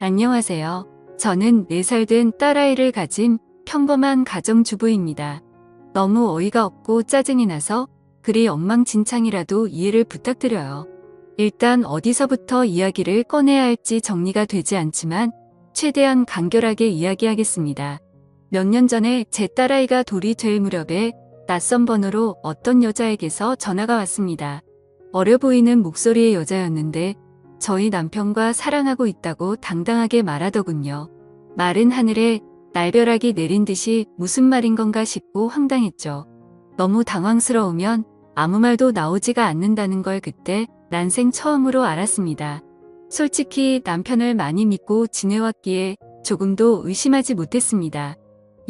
안녕하세요. 저는 4살 된 딸아이를 가진 평범한 가정주부입니다. 너무 어이가 없고 짜증이 나서 그리 엉망진창이라도 이해를 부탁드려요. 일단 어디서부터 이야기를 꺼내야 할지 정리가 되지 않지만 최대한 간결하게 이야기하겠습니다. 몇 년 전에 제 딸아이가 돌이 될 무렵에 낯선 번호로 어떤 여자에게서 전화가 왔습니다. 어려 보이는 목소리의 여자였는데 저희 남편과 사랑하고 있다고 당당하게 말하더군요. 마른 하늘에 날벼락이 내린 듯이 무슨 말인 건가 싶고 황당했죠. 너무 당황스러우면 아무 말도 나오지가 않는다는 걸 그때 난생 처음으로 알았습니다. 솔직히 남편을 많이 믿고 지내왔기에 조금도 의심하지 못했습니다.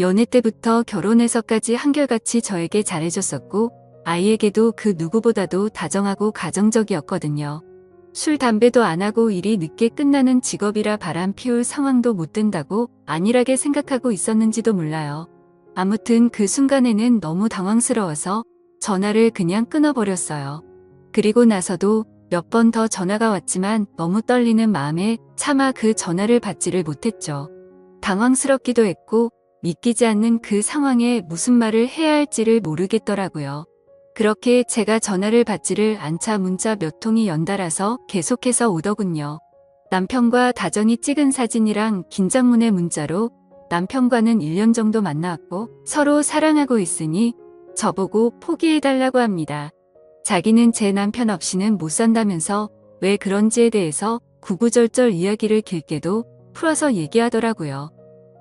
연애 때부터 결혼해서까지 한결같이 저에게 잘해줬었고 아이에게도 그 누구보다도 다정하고 가정적이었거든요. 술, 담배도 안 하고 일이 늦게 끝나는 직업이라 바람 피울 상황도 못 된다고 안일하게 생각하고 있었는지도 몰라요. 아무튼 그 순간에는 너무 당황스러워서 전화를 그냥 끊어버렸어요. 그리고 나서도 몇 번 더 전화가 왔지만 너무 떨리는 마음에 차마 그 전화를 받지를 못했죠. 당황스럽기도 했고 믿기지 않는 그 상황에 무슨 말을 해야 할지를 모르겠더라고요. 그렇게 제가 전화를 받지를 않자 문자 몇 통이 연달아서 계속해서 오더군요. 남편과 다정히 찍은 사진이랑 긴장문의 문자로 남편과는 1년 정도 만나왔고 서로 사랑하고 있으니 저보고 포기해달라고 합니다. 자기는 제 남편 없이는 못 산다면서 왜 그런지에 대해서 구구절절 이야기를 길게도 풀어서 얘기하더라고요.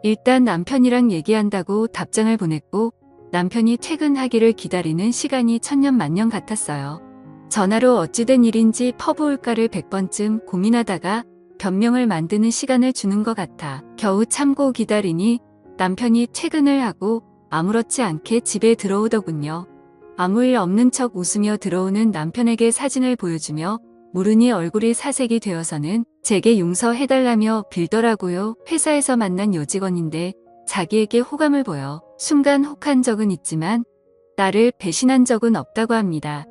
일단 남편이랑 얘기한다고 답장을 보냈고 남편이 퇴근하기를 기다리는 시간이 천년만년 같았어요. 전화로 어찌된 일인지 퍼부을까를 100번쯤 고민하다가 변명을 만드는 시간을 주는 것 같아 겨우 참고 기다리니 남편이 퇴근을 하고 아무렇지 않게 집에 들어오더군요. 아무 일 없는 척 웃으며 들어오는 남편에게 사진을 보여주며 모르니 얼굴이 사색이 되어서는 제게 용서해달라며 빌더라고요. 회사에서 만난 여직원인데 자기에게 호감을 보여 순간 혹한 적은 있지만 나를 배신한 적은 없다고 합니다.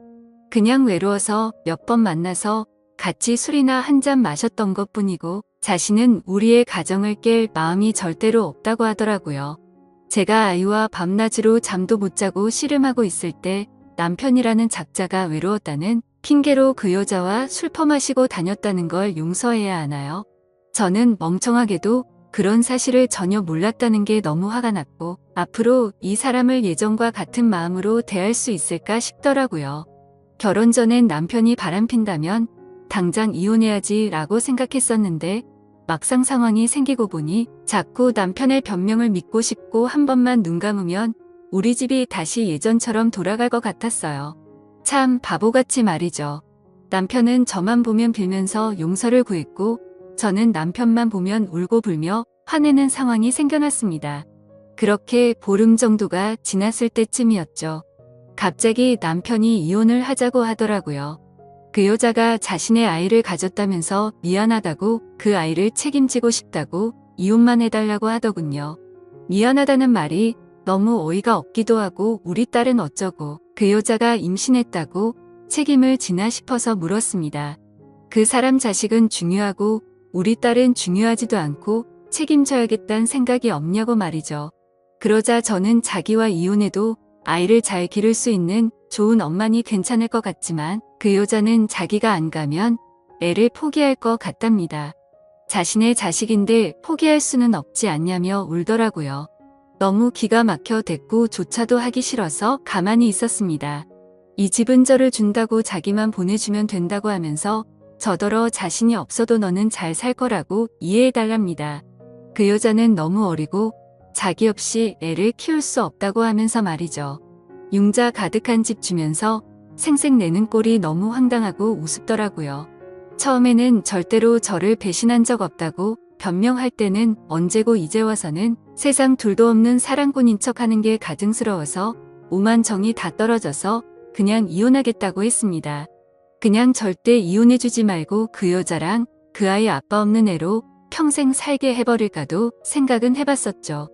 그냥 외로워서 몇 번 만나서 같이 술이나 한 잔 마셨던 것뿐이고 자신은 우리의 가정을 깰 마음이 절대로 없다고 하더라고요. 제가 아이와 밤낮으로 잠도 못 자고 씨름하고 있을 때 남편이라는 작자가 외로웠다는 핑계로 그 여자와 술 퍼마시고 다녔다는 걸 용서해야 하나요? 저는 멍청하게도 그런 사실을 전혀 몰랐다는 게 너무 화가 났고 앞으로 이 사람을 예전과 같은 마음으로 대할 수 있을까 싶더라고요. 결혼 전엔 남편이 바람핀다면 당장 이혼해야지 라고 생각했었는데 막상 상황이 생기고 보니 자꾸 남편의 변명을 믿고 싶고 한 번만 눈 감으면 우리 집이 다시 예전처럼 돌아갈 것 같았어요. 참 바보같이 말이죠. 남편은 저만 보면 빌면서 용서를 구했고 저는 남편만 보면 울고 불며 화내는 상황이 생겨났습니다. 그렇게 보름 정도가 지났을 때쯤이었죠. 갑자기 남편이 이혼을 하자고 하더라고요. 그 여자가 자신의 아이를 가졌다면서 미안하다고 그 아이를 책임지고 싶다고 이혼만 해달라고 하더군요. 미안하다는 말이 너무 어이가 없기도 하고 우리 딸은 어쩌고 그 여자가 임신했다고 책임을 지나 싶어서 물었습니다. 그 사람 자식은 중요하고 우리 딸은 중요하지도 않고 책임져야겠다는 생각이 없냐고 말이죠. 그러자 저는 자기와 이혼해도 아이를 잘 기를 수 있는 좋은 엄마니 괜찮을 것 같지만 그 여자는 자기가 안 가면 애를 포기할 것 같답니다. 자신의 자식인데 포기할 수는 없지 않냐며 울더라고요. 너무 기가 막혀 대꾸조차도 하기 싫어서 가만히 있었습니다. 이 집은 저를 준다고 자기만 보내주면 된다고 하면서 저더러 자신이 없어도 너는 잘 살 거라고 이해해달랍니다. 그 여자는 너무 어리고 자기 없이 애를 키울 수 없다고 하면서 말이죠. 융자 가득한 집 주면서 생색 내는 꼴이 너무 황당하고 우습더라고요. 처음에는 절대로 저를 배신한 적 없다고 변명할 때는 언제고 이제 와서는 세상 둘도 없는 사랑꾼인 척하는 게 가증스러워서 오만 정이 다 떨어져서 그냥 이혼하겠다고 했습니다. 그냥 절대 이혼해주지 말고 그 여자랑 그 아이 아빠 없는 애로 평생 살게 해버릴까도 생각은 해봤었죠.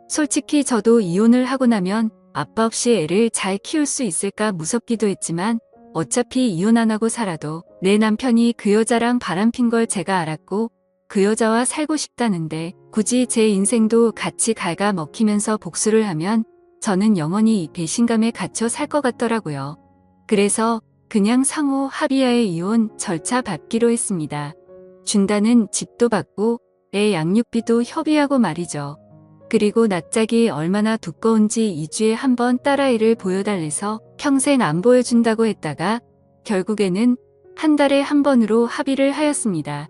솔직히 저도 이혼을 하고 나면 아빠 없이 애를 잘 키울 수 있을까 무섭기도 했지만 어차피 이혼 안 하고 살아도 내 남편이 그 여자랑 바람핀 걸 제가 알았고 그 여자와 살고 싶다는데 굳이 제 인생도 같이 갉아먹히면서 복수를 하면 저는 영원히 이 배신감에 갇혀 살 것 같더라고요. 그래서 그냥 상호 합의하에 이혼 절차 밟기로 했습니다. 준다는 집도 받고 애 양육비도 협의하고 말이죠. 그리고 낯짝이 얼마나 두꺼운지 2주에 한 번 딸아이를 보여달래서 평생 안 보여준다고 했다가 결국에는 한 달에 한 번으로 합의를 하였습니다.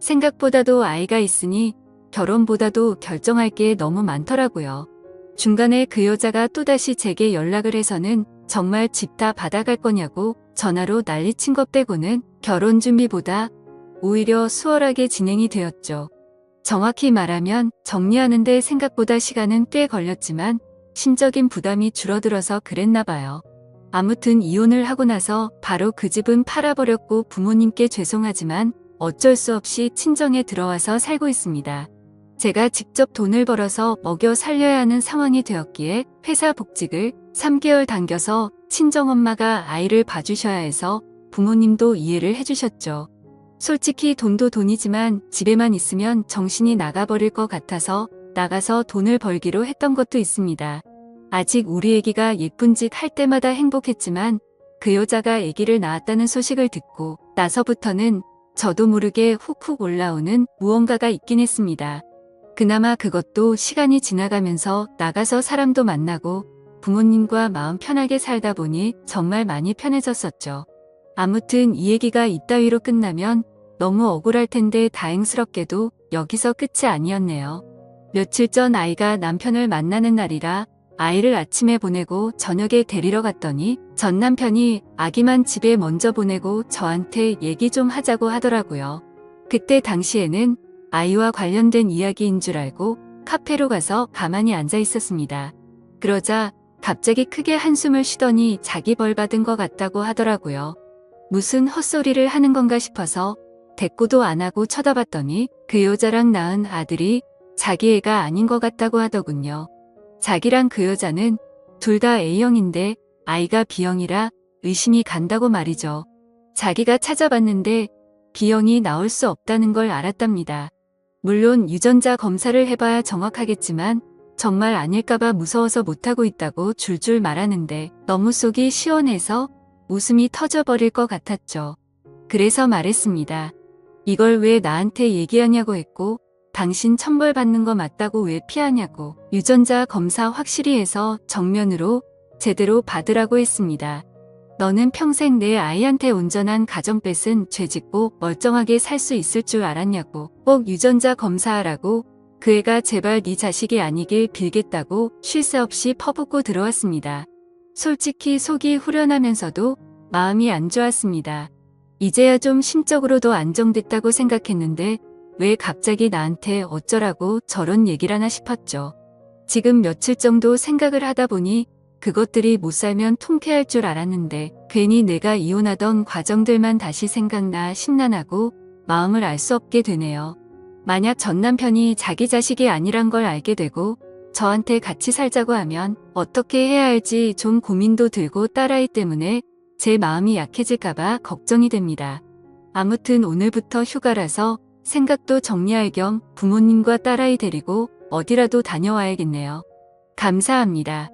생각보다도 아이가 있으니 결혼보다도 결정할 게 너무 많더라고요. 중간에 그 여자가 또다시 제게 연락을 해서는 정말 집 다 받아갈 거냐고 전화로 난리친 것 빼고는 결혼 준비보다 오히려 수월하게 진행이 되었죠. 정확히 말하면 정리하는데 생각보다 시간은 꽤 걸렸지만 심적인 부담이 줄어들어서 그랬나 봐요. 아무튼 이혼을 하고 나서 바로 그 집은 팔아버렸고 부모님께 죄송하지만 어쩔 수 없이 친정에 들어와서 살고 있습니다. 제가 직접 돈을 벌어서 먹여 살려야 하는 상황이 되었기에 회사 복직을 3개월 당겨서 친정엄마가 아이를 봐주셔야 해서 부모님도 이해를 해주셨죠. 솔직히 돈도 돈이지만 집에만 있으면 정신이 나가버릴 것 같아서 나가서 돈을 벌기로 했던 것도 있습니다. 아직 우리 애기가 예쁜 짓 할 때마다 행복했지만 그 여자가 애기를 낳았다는 소식을 듣고 나서부터는 저도 모르게 훅훅 올라오는 무언가가 있긴 했습니다. 그나마 그것도 시간이 지나가면서 나가서 사람도 만나고 부모님과 마음 편하게 살다 보니 정말 많이 편해졌었죠. 아무튼 이 얘기가 이따위로 끝나면 너무 억울할 텐데 다행스럽게도 여기서 끝이 아니었네요. 며칠 전 아이가 남편을 만나는 날이라 아이를 아침에 보내고 저녁에 데리러 갔더니 전 남편이 아기만 집에 먼저 보내고 저한테 얘기 좀 하자고 하더라고요. 그때 당시에는 아이와 관련된 이야기인 줄 알고 카페로 가서 가만히 앉아 있었습니다. 그러자 갑자기 크게 한숨을 쉬더니 자기 벌 받은 것 같다고 하더라고요. 무슨 헛소리를 하는 건가 싶어서 대꾸도 안 하고 쳐다봤더니 그 여자랑 낳은 아들이 자기 애가 아닌 것 같다고 하더군요. 자기랑 그 여자는 둘 다 A형인데 아이가 B형이라 의심이 간다고 말이죠. 자기가 찾아봤는데 B형이 나올 수 없다는 걸 알았답니다. 물론 유전자 검사를 해봐야 정확하겠지만 정말 아닐까봐 무서워서 못하고 있다고 줄줄 말하는데 너무 속이 시원해서 웃음이 터져버릴 것 같았죠. 그래서 말했습니다. 이걸 왜 나한테 얘기하냐고 했고 당신 천벌받는 거 맞다고 왜 피하냐고 유전자 검사 확실히 해서 정면으로 제대로 받으라고 했습니다. 너는 평생 내 아이한테 온전한 가정 뺏은 죄짓고 멀쩡하게 살 수 있을 줄 알았냐고 꼭 유전자 검사하라고 그 애가 제발 네 자식이 아니길 빌겠다고 쉴 새 없이 퍼붓고 들어왔습니다. 솔직히 속이 후련하면서도 마음이 안 좋았습니다. 이제야 좀 심적으로도 안정됐다고 생각했는데 왜 갑자기 나한테 어쩌라고 저런 얘기를 하나 싶었죠. 지금 며칠 정도 생각을 하다 보니 그것들이 못 살면 통쾌할 줄 알았는데 괜히 내가 이혼하던 과정들만 다시 생각나 심란하고 마음을 알 수 없게 되네요. 만약 전 남편이 자기 자식이 아니란 걸 알게 되고 저한테 같이 살자고 하면 어떻게 해야 할지 좀 고민도 들고 딸아이 때문에 제 마음이 약해질까봐 걱정이 됩니다. 아무튼 오늘부터 휴가라서 생각도 정리할 겸 부모님과 딸아이 데리고 어디라도 다녀와야겠네요. 감사합니다.